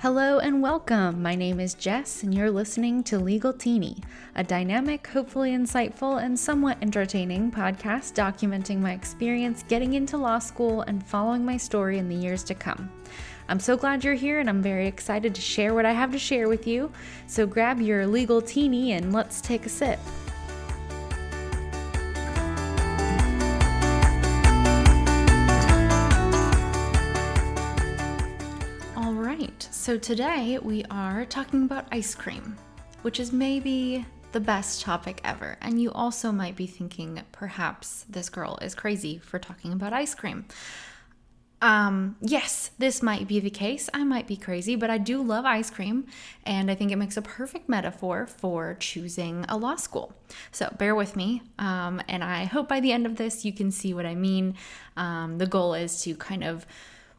Hello and welcome. My name is Jess, and you're listening to Legaltini, a dynamic, hopefully insightful, and somewhat entertaining podcast documenting my experience getting into law school and following my story in the years to come. I'm so glad you're here, and I'm very excited to share what I have to share with you. So grab your Legaltini and let's take a sip. So today we are talking about ice cream, which is maybe the best topic ever. And you also might be thinking, perhaps this girl is crazy for talking about ice cream. Yes, this might be the case. I might be crazy, but I do love ice cream, and I think it makes a perfect metaphor for choosing a law school. So bear with me, and I hope by the end of this you can see what I mean. The goal is to kind of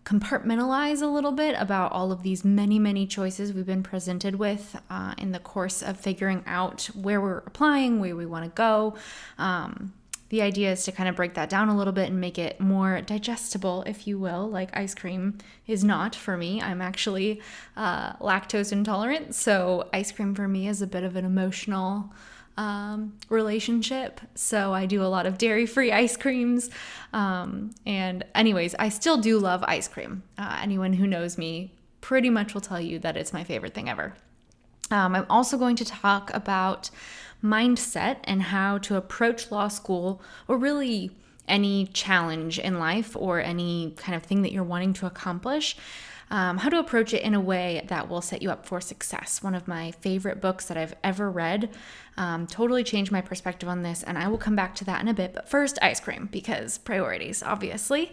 compartmentalize a little bit about all of these many choices we've been presented with in the course of figuring out where we're applying, where we want to go. The idea is to kind of break that down a little bit and make it more digestible, if you will, like ice cream is not for me. I'm actually lactose intolerant, so ice cream for me is a bit of an emotional relationship. So I do a lot of dairy-free ice creams. And anyways, I still do love ice cream. Anyone who knows me pretty much will tell you that it's my favorite thing ever. I'm also going to talk about mindset and how to approach law school, or really any challenge in life or any kind of thing that you're wanting to accomplish. How to approach it in a way that will set you up for success. One of my favorite books that I've ever read totally changed my perspective on this, and I will come back to that in a bit. But first, ice cream, because priorities, obviously.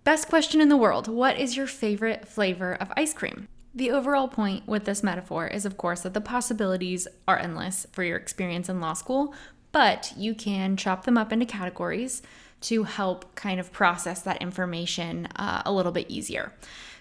Best question in the world: what is your favorite flavor of ice cream? The overall point with this metaphor is, of course, that the possibilities are endless for your experience in law school, but you can chop them up into categories to help kind of process that information a little bit easier.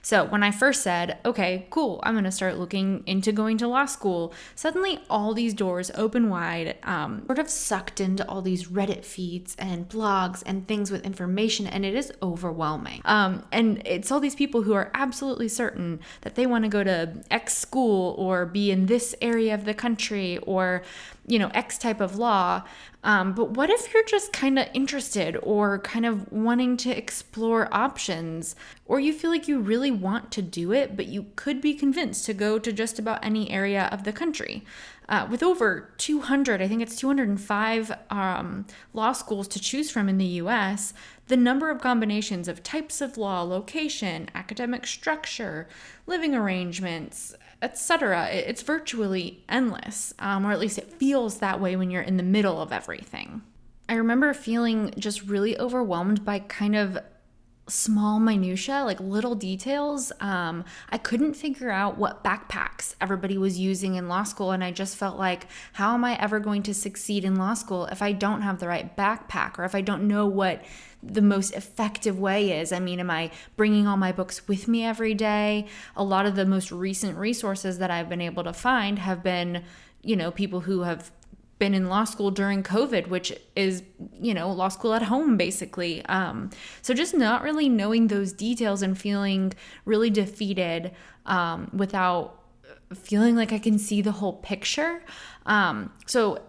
So when I first said, okay, cool, I'm going to start looking into going to law school, suddenly all these doors open wide, sort of sucked into all these Reddit feeds and blogs and things with information, and it is overwhelming. And it's all these people who are absolutely certain that they want to go to X school or be in this area of the country or, X type of law. But what if you're just kind of interested or kind of wanting to explore options, or you feel like you really want to do it, but you could be convinced to go to just about any area of the country? With over 200, I think it's 205 law schools to choose from in the US, the number of combinations of types of law, location, academic structure, living arrangements, etc., it's virtually endless, or at least it feels that way when you're in the middle of everything. I remember feeling just really overwhelmed by kind of small minutia, like little details. I couldn't figure out what backpacks everybody was using in law school, and I just felt like, how am I ever going to succeed in law school if I don't have the right backpack, or if I don't know what the most effective way is? I mean, am I bringing all my books with me every day? A lot of the most recent resources that I've been able to find have been, people who have been in law school during COVID, which is, law school at home, basically. So just not really knowing those details and feeling really defeated without feeling like I can see the whole picture. So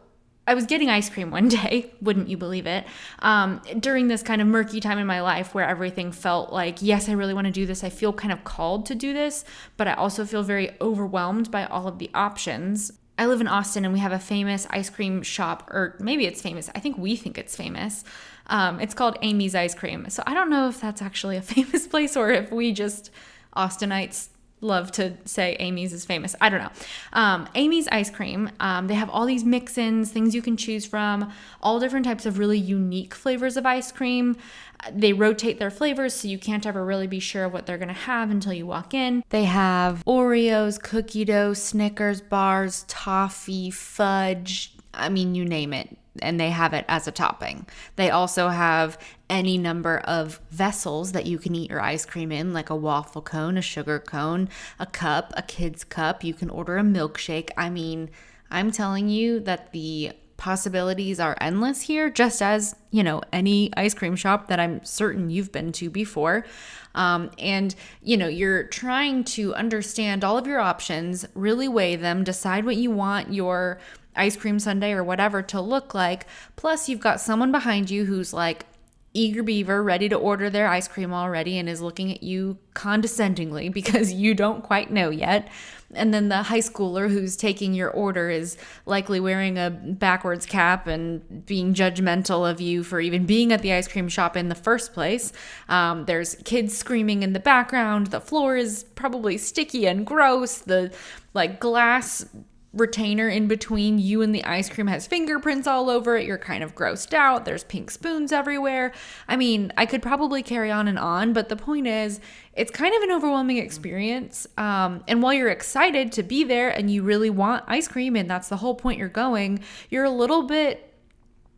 I was getting ice cream one day, wouldn't you believe it, during this kind of murky time in my life where everything felt like, yes, I really want to do this. I feel kind of called to do this, but I also feel very overwhelmed by all of the options. I live in Austin, and we have a famous ice cream shop, or maybe it's famous. I think we think it's famous. It's called Amy's Ice Cream. So I don't know if that's actually a famous place or if we just Austinites love to say Amy's is famous. I don't know. Amy's Ice Cream, they have all these mix-ins, things you can choose from, all different types of really unique flavors of ice cream. They rotate their flavors, so you can't ever really be sure what they're going to have until you walk in. They have Oreos, cookie dough, Snickers bars, toffee, fudge, I mean, you name it, and they have it as a topping. They also have any number of vessels that you can eat your ice cream in, like a waffle cone, a sugar cone, a cup, a kid's cup. You can order a milkshake. I mean, I'm telling you that the possibilities are endless here, just as, any ice cream shop that I'm certain you've been to before. And, you're trying to understand all of your options, really weigh them, decide what you want your ice cream sundae or whatever to look like. Plus, you've got someone behind you who's like, eager beaver, ready to order their ice cream already and is looking at you condescendingly because you don't quite know yet. And then the high schooler who's taking your order is likely wearing a backwards cap and being judgmental of you for even being at the ice cream shop in the first place. There's kids screaming in the background. The floor is probably sticky and gross. The glass retainer in between you and the ice cream has fingerprints all over it. You're kind of grossed out. There's pink spoons everywhere. I mean, I could probably carry on, but the point is, it's kind of an overwhelming experience. And while you're excited to be there and you really want ice cream, and that's the whole point you're going, you're a little bit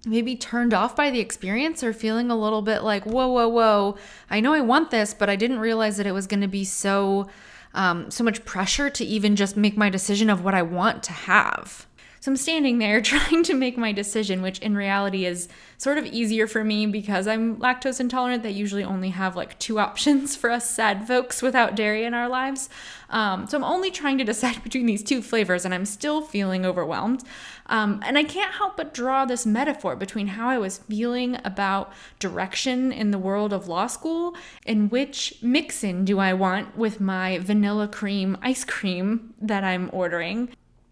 maybe turned off by the experience or feeling a little bit like, whoa. I know I want this, but I didn't realize that it was going to be so much pressure to even just make my decision of what I want to have. So I'm standing there trying to make my decision, which in reality is sort of easier for me because I'm lactose intolerant. They usually only have 2 options for us sad folks without dairy in our lives. So I'm only trying to decide between these 2 flavors and I'm still feeling overwhelmed. And I can't help but draw this metaphor between how I was feeling about direction in the world of law school and which mix-in do I want with my vanilla cream ice cream that I'm ordering.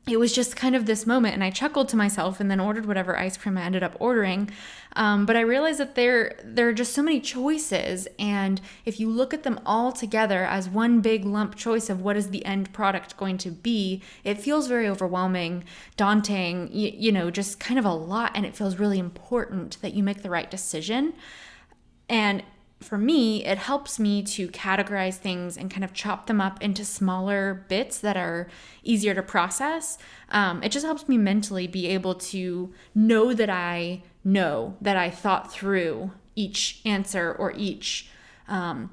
It was just kind of this moment, and I chuckled to myself and then ordered whatever ice cream I ended up ordering. But I realized that there are just so many choices, and if you look at them all together as one big lump choice of what is the end product going to be, it feels very overwhelming, daunting, just kind of a lot, and it feels really important that you make the right decision. And for me, it helps me to categorize things and kind of chop them up into smaller bits that are easier to process. It just helps me mentally be able to know that I thought through each answer or each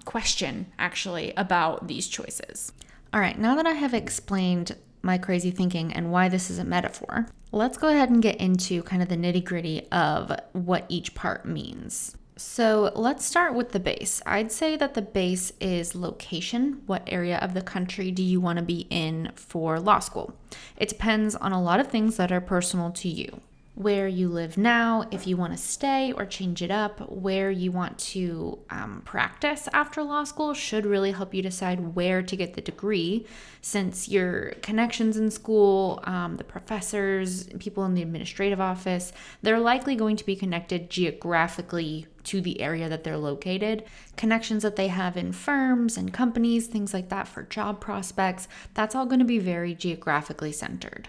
question actually about these choices. All right, now that I have explained my crazy thinking and why this is a metaphor, let's go ahead and get into kind of the nitty-gritty of what each part means. So let's start with the base. I'd say that the base is location. What area of the country do you want to be in for law school? It depends on a lot of things that are personal to you. Where you live now, if you want to stay or change it up, where you want to practice after law school should really help you decide where to get the degree, since your connections in school, the professors, people in the administrative office, they're likely going to be connected geographically to the area that they're located. Connections that they have in firms and companies, things like that for job prospects, that's all going to be very geographically centered.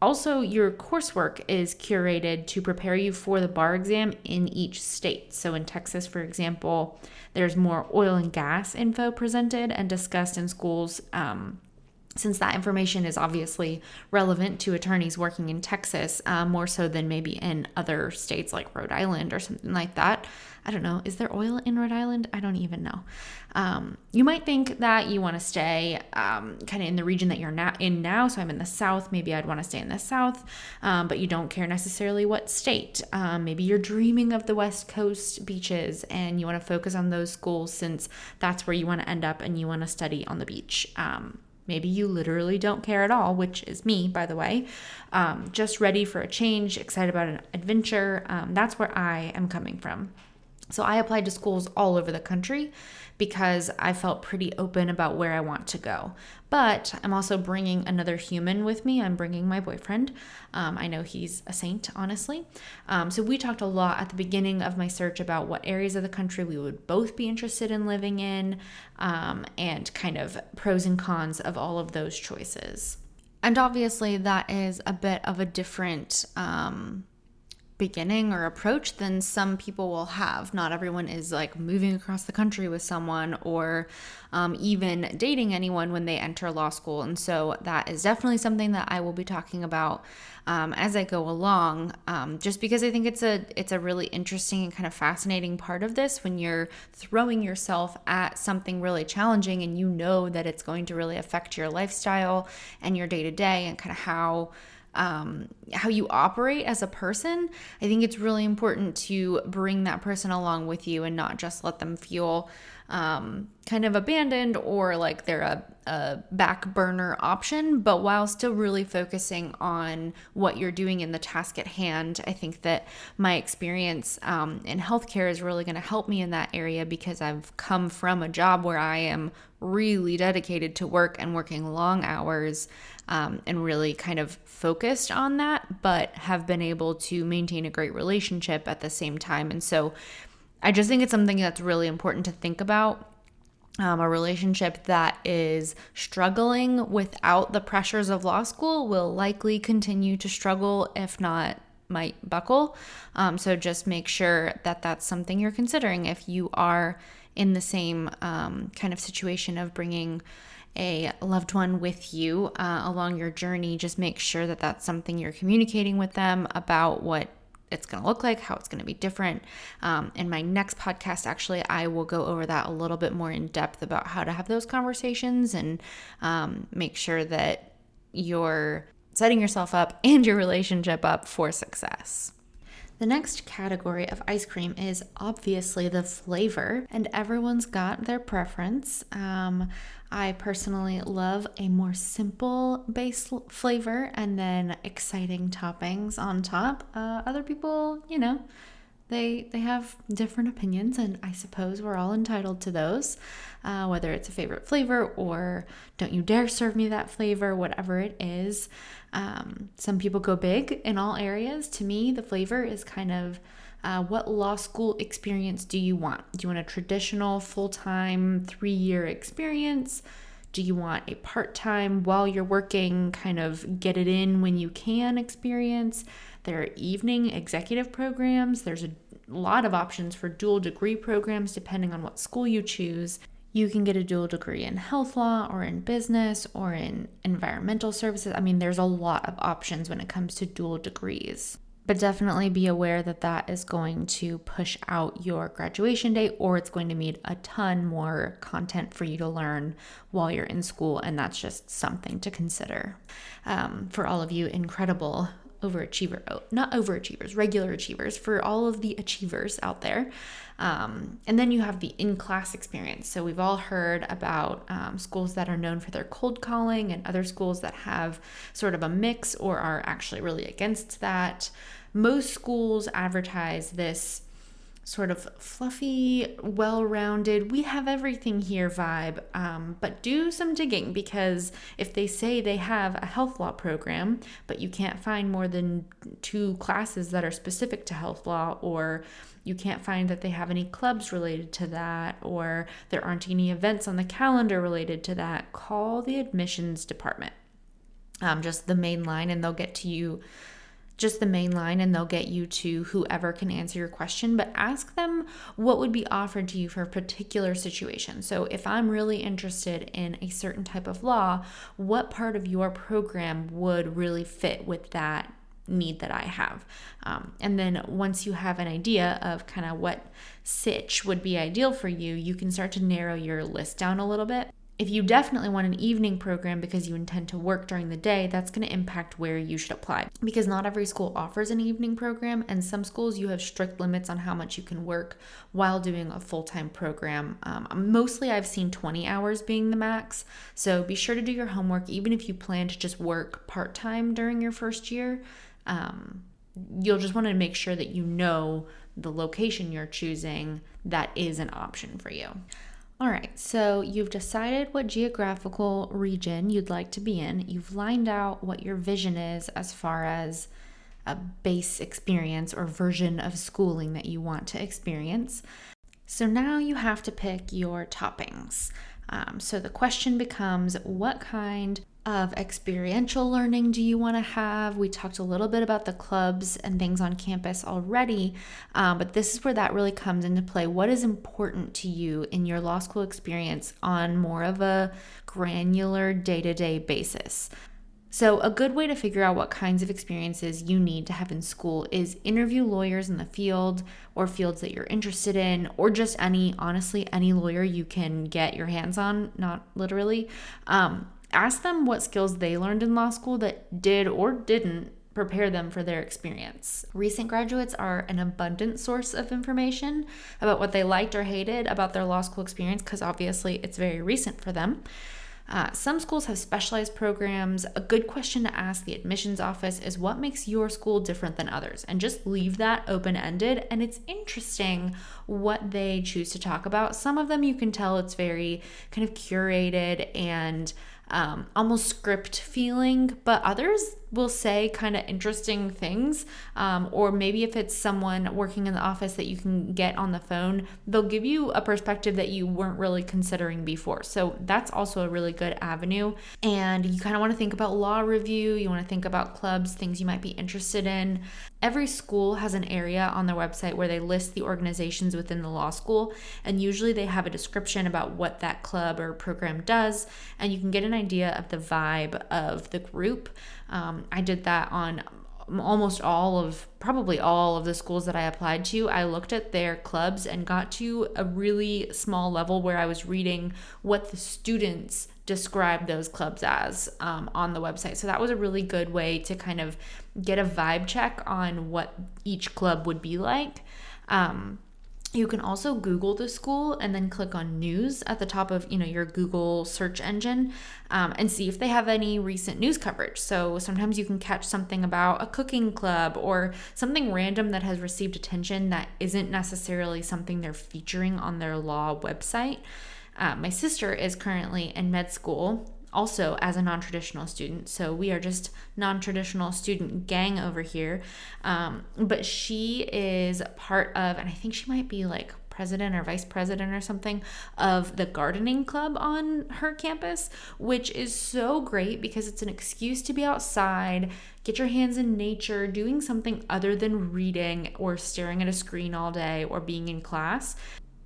Also, your coursework is curated to prepare you for the bar exam in each state. So in Texas, for example, there's more oil and gas info presented and discussed in schools, since that information is obviously relevant to attorneys working in Texas, more so than maybe in other states like Rhode Island or something like that. I don't know. Is there oil in Rhode Island? I don't even know. You might think that you want to stay kind of in the region that you're in now. So I'm in the South. Maybe I'd want to stay in the South, but you don't care necessarily what state. Maybe you're dreaming of the West Coast beaches and you want to focus on those schools since that's where you want to end up and you want to study on the beach. Maybe you literally don't care at all, which is me, by the way. Just ready for a change, excited about an adventure. That's where I am coming from. So I applied to schools all over the country because I felt pretty open about where I want to go. But I'm also bringing another human with me. I'm bringing my boyfriend. I know he's a saint, honestly. So we talked a lot at the beginning of my search about what areas of the country we would both be interested in living in, and kind of pros and cons of all of those choices. And obviously that is a bit of a different beginning or approach than some people will have. Not everyone is like moving across the country with someone or even dating anyone when they enter law school. And so that is definitely something that I will be talking about as I go along, just because I think it's a really interesting and kind of fascinating part of this when you're throwing yourself at something really challenging and you know that it's going to really affect your lifestyle and your day-to-day and kind of how how you operate as a person, I think it's really important to bring that person along with you and not just let them feel kind of abandoned or like they're a back burner option, but while still really focusing on what you're doing in the task at hand. I think that my experience in healthcare is really going to help me in that area because I've come from a job where I am really dedicated to work and working long hours and really kind of focused on that, but have been able to maintain a great relationship at the same time. And so I just think it's something that's really important to think about. A relationship that is struggling without the pressures of law school will likely continue to struggle, if not might buckle. So just make sure that that's something you're considering if you are in the same kind of situation of bringing a loved one with you along your journey. Just make sure that that's something you're communicating with them about what it's going to look like, how it's going to be different. In my next podcast, actually, I will go over that a little bit more in depth about how to have those conversations and make sure that you're setting yourself up and your relationship up for success. The next category of ice cream is obviously the flavor, and everyone's got their preference. I personally love a more simple base flavor and then exciting toppings on top. Other people, they have different opinions, and I suppose we're all entitled to those, whether it's a favorite flavor or don't you dare serve me that flavor, whatever it is. Some people go big in all areas. To me, the flavor is kind of what law school experience do you want? Do you want a traditional full-time 3-year experience? Do you want a part-time while you're working, kind of get it in when you can experience? There are evening executive programs. There's a lot of options for dual degree programs depending on what school you choose. You can get a dual degree in health law or in business or in environmental services. I mean, there's a lot of options when it comes to dual degrees. But definitely be aware that that is going to push out your graduation date, or it's going to mean a ton more content for you to learn while you're in school. And that's just something to consider. For all of you incredible regular achievers, for all of the achievers out there. And then you have the in-class experience. So we've all heard about schools that are known for their cold calling and other schools that have sort of a mix or are actually really against that. Most schools advertise this sort of fluffy, well-rounded, we have everything here vibe, but do some digging, because if they say they have a health law program, but you can't find more than 2 classes that are specific to health law, or you can't find that they have any clubs related to that, or there aren't any events on the calendar related to that, call the admissions department. Just the main line, and they'll get to you. Just the main line, and they'll get you to whoever can answer your question, but ask them what would be offered to you for a particular situation. So if I'm really interested in a certain type of law, what part of your program would really fit with that need that I have? And then once you have an idea of kind of what sitch would be ideal for you, you can start to narrow your list down a little bit. If you definitely want an evening program because you intend to work during the day, that's going to impact where you should apply, because not every school offers an evening program, and some schools you have strict limits on how much you can work while doing a full-time program. Mostly I've seen 20 hours being the max, so be sure to do your homework. Even if you plan to just work part-time during your first year, you'll just want to make sure that you know the location you're choosing that is an option for you. All right, so you've decided what geographical region you'd like to be in. You've lined out what your vision is as far as a base experience or version of schooling that you want to experience. So now you have to pick your toppings. So the question becomes, what kind of experiential learning do you want to have? We talked a little bit about the clubs and things on campus already, but this is where that really comes into play. What is important to you in your law school experience on more of a granular day-to-day basis? So a good way to figure out what kinds of experiences you need to have in school is interview lawyers in the field or fields that you're interested in, or just honestly, any lawyer you can get your hands on, not literally. Ask them what skills they learned in law school that did or didn't prepare them for their experience. Recent graduates are an abundant source of information about what they liked or hated about their law school experience, because obviously it's very recent for them. Some schools have specialized programs. A good question to ask the admissions office is, what makes your school different than others? And just leave that open-ended. And it's interesting what they choose to talk about. Some of them you can tell it's very kind of curated and almost script feeling, but others will say kind of interesting things. Or maybe if it's someone working in the office that you can get on the phone, they'll give you a perspective that you weren't really considering before. So that's also a really good avenue. And you kind of want to think about law review. You want to think about clubs, things you might be interested in. Every school has an area on their website where they list the organizations within the law school, and usually they have a description about what that club or program does, and you can get an idea of the vibe of the group. I did that on probably all of the schools that I applied to. I looked at their clubs and got to a really small level where I was reading what the students describe those clubs as on the website. So that was a really good way to kind of get a vibe check on what each club would be like. You can also Google the school and then click on news at the top of your Google search engine and see if they have any recent news coverage. So sometimes you can catch something about a cooking club or something random that has received attention that isn't necessarily something they're featuring on their law website. My sister is currently in med school, also as a non-traditional student. So we are just non-traditional student gang over here. But she is part of, and I think she might be like president or vice president or something, of the gardening club on her campus, which is so great because it's an excuse to be outside, get your hands in nature, doing something other than reading or staring at a screen all day or being in class.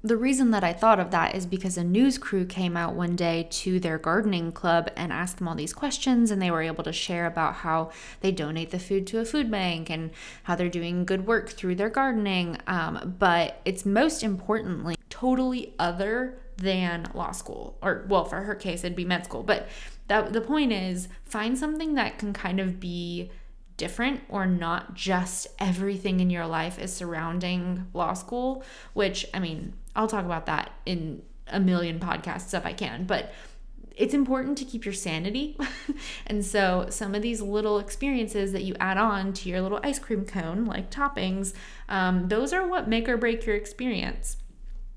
The reason that I thought of that is because a news crew came out one day to their gardening club and asked them all these questions, and they were able to share about how they donate the food to a food bank and how they're doing good work through their gardening. But it's most importantly totally other than law school, or well, for her case, it'd be med school. But the point is, find something that can kind of be different or not just everything in your life is surrounding law school, which, I mean, I'll talk about that in a million podcasts if I can, but it's important to keep your sanity. And so some of these little experiences that you add on to your little ice cream cone, like toppings, those are what make or break your experience.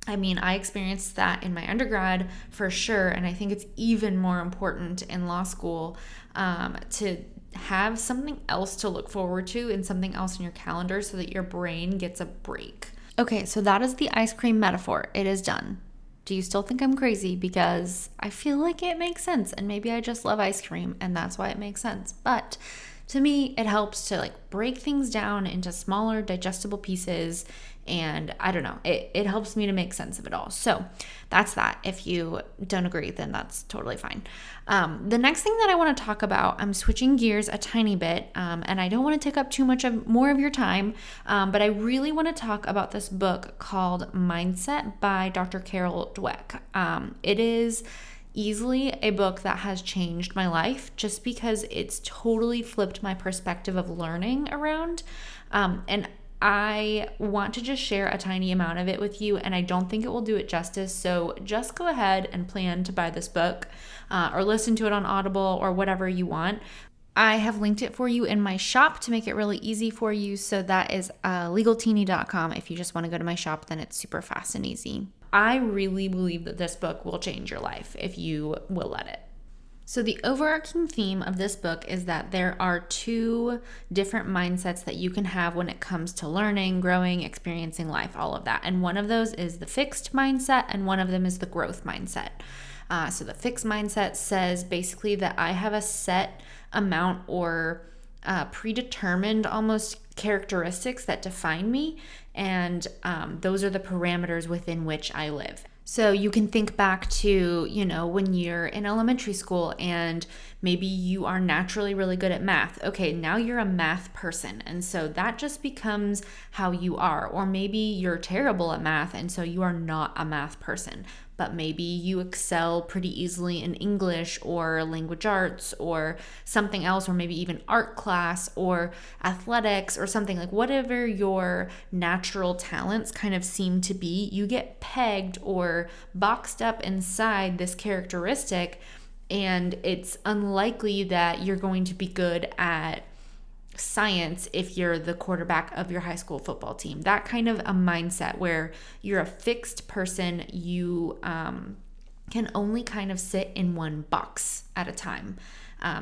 I mean, I experienced that in my undergrad for sure, and I think it's even more important in law school to have something else to look forward to and something else in your calendar so that your brain gets a break. Okay, so that is the ice cream metaphor. It is done. Do you still think I'm crazy? Because I feel like it makes sense, and maybe I just love ice cream and that's why it makes sense. But to me, it helps to break things down into smaller digestible pieces, and I don't know, it helps me to make sense of it all. So that's that. If you don't agree, then that's totally fine. The next thing that I want to talk about, I'm switching gears a tiny bit, and I don't want to take up too much more of your time, but I really want to talk about this book called Mindset by Dr. Carol Dweck. It is easily a book that has changed my life just because it's totally flipped my perspective of learning around. And I want to just share a tiny amount of it with you, and I don't think it will do it justice. So just go ahead and plan to buy this book or listen to it on Audible or whatever you want. I have linked it for you in my shop to make it really easy for you. So that is legaltini.com. If you just want to go to my shop, then it's super fast and easy. I really believe that this book will change your life if you will let it. So the overarching theme of this book is that there are two different mindsets that you can have when it comes to learning, growing, experiencing life, all of that. And one of those is the fixed mindset, and one of them is the growth mindset. So the fixed mindset says basically that I have a set amount or predetermined almost characteristics that define me, and those are the parameters within which I live. So you can think back to, when you're in elementary school and maybe you are naturally really good at math. Okay, now you're a math person, and so that just becomes how you are. Or maybe you're terrible at math and so you are not a math person. but maybe you excel pretty easily in English or language arts or something else, or maybe even art class or athletics or something. Like whatever your natural talents kind of seem to be, you get pegged or boxed up inside this characteristic, and it's unlikely that you're going to be good at science if you're the quarterback of your high school football team. That kind of a mindset where you're a fixed person, you can only kind of sit in one box at a time.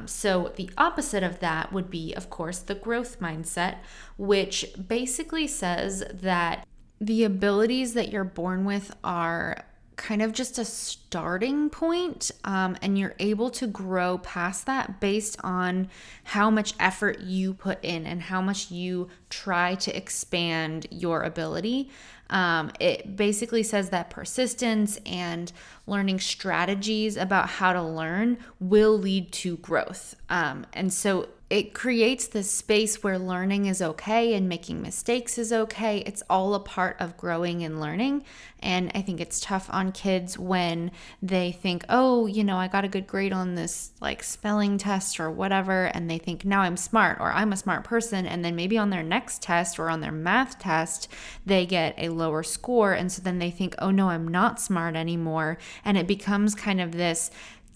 So the opposite of that would be, of course, the growth mindset, which basically says that the abilities that you're born with are kind of just a starting point, and you're able to grow past that based on how much effort you put in and how much you try to expand your ability. It basically says that persistence and learning strategies about how to learn will lead to growth. And so it creates this space where learning is okay and making mistakes is okay. It's all a part of growing and learning. And I think it's tough on kids when they think, oh, I got a good grade on this like spelling test or whatever, and they think now I'm smart or I'm a smart person. And then maybe on their next test or on their math test, they get a lower score. And so then they think, oh no, I'm not smart anymore. And it becomes kind of this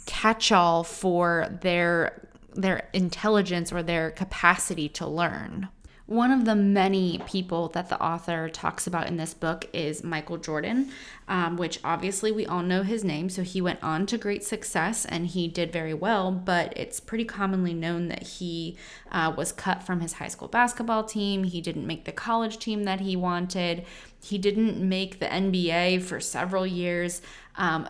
catch-all for their intelligence or their capacity to learn. One of the many people that the author talks about in this book is Michael Jordan, which obviously we all know his name. So he went on to great success and he did very well, but it's pretty commonly known that he was cut from his high school basketball team. He didn't make the college team that he wanted. He didn't make the NBA for several years,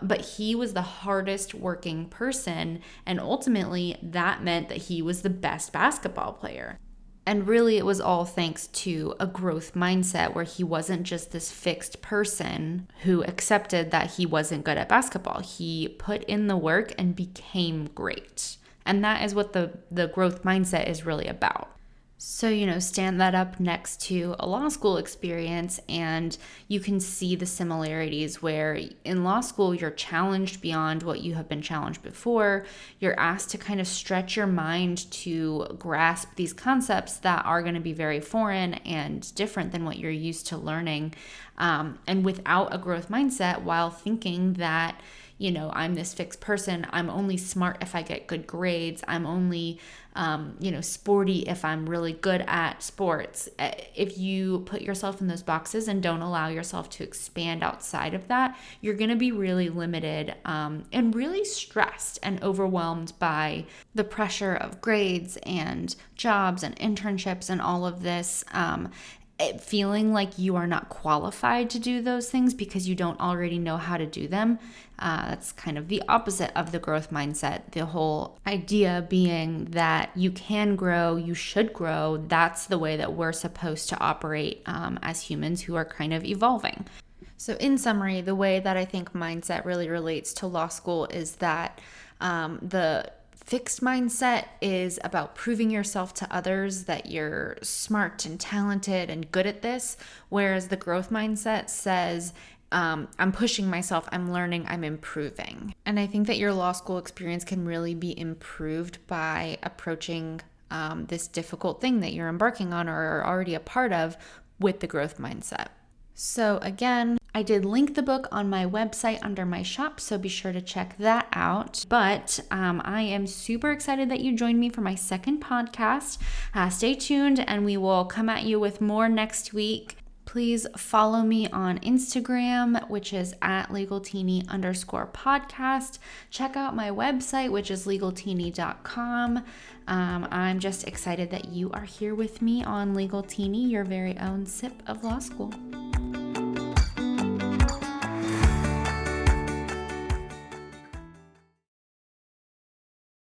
but he was the hardest working person. And ultimately, that meant that he was the best basketball player. And really, it was all thanks to a growth mindset where he wasn't just this fixed person who accepted that he wasn't good at basketball. He put in the work and became great. And that is what the growth mindset is really about. So, stand that up next to a law school experience and you can see the similarities where in law school, you're challenged beyond what you have been challenged before. You're asked to kind of stretch your mind to grasp these concepts that are going to be very foreign and different than what you're used to learning. And without a growth mindset, while thinking that I'm this fixed person. I'm only smart if I get good grades. I'm only, sporty if I'm really good at sports. If you put yourself in those boxes and don't allow yourself to expand outside of that, you're going to be really limited and really stressed and overwhelmed by the pressure of grades and jobs and internships and all of this. Feeling like you are not qualified to do those things because you don't already know how to do them. That's kind of the opposite of the growth mindset. The whole idea being that you can grow, you should grow. That's the way that we're supposed to operate as humans who are kind of evolving. So in summary, the way that I think mindset really relates to law school is that the fixed mindset is about proving yourself to others that you're smart and talented and good at this, whereas the growth mindset says, I'm pushing myself, I'm learning, I'm improving. And I think that your law school experience can really be improved by approaching this difficult thing that you're embarking on or are already a part of with the growth mindset. So again, I did link the book on my website under my shop, so be sure to check that out. But I am super excited that you joined me for my second podcast. Stay tuned and we will come at you with more next week. Please follow me on Instagram, which is at Legaltini_podcast. Check out my website, which is legaltini.com. I'm just excited that you are here with me on Legaltini, your very own sip of law school.